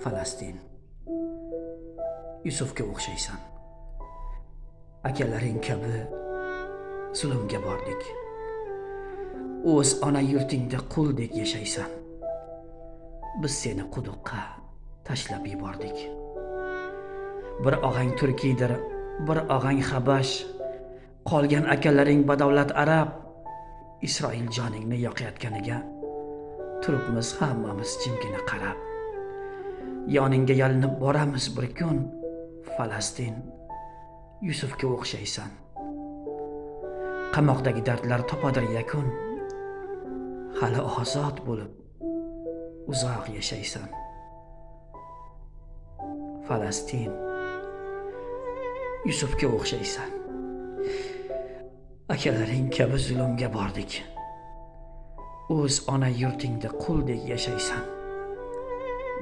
Falastin. Yusufga o'xshaysan. Akalaring kabi zulmga bordik. O'z ona yurtingda quldek yashaysan. Biz seni quduqqa tashlab yubordik. Bir og'ang turkiydir, bir og'ang habash. Qolgan akalaring badavlat arab. Isroil joningni yoqayotganiga turibmiz hammamiz jimgina qarab. Yoningga yalinib boramiz bir kun. Falastin, Yusufga o'xshaysan. Qamoqdagi dardlar topadir yakun. Hali ozod bo'lib uzoq yashaysan. Falastin, Yusufga o'xshaysan. Akalaring kabi zulmga bordik. O'z ona yurtingda quldek yashaysan.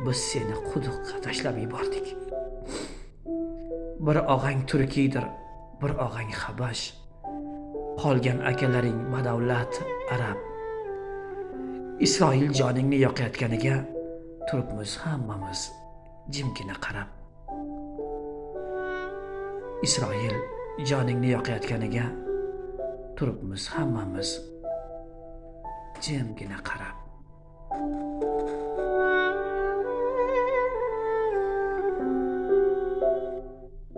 Biz seni quduqqa tashlab yubordik. Bir og'ang turkiydir, bir og'ang habash. Qolgan akalaring badavlat arab. Isroil joningni yoqayotganiga turibmiz hammamiz jimgina qarab. Isroil joningni yoqayotganiga turibmiz hammamiz jimgina qarab.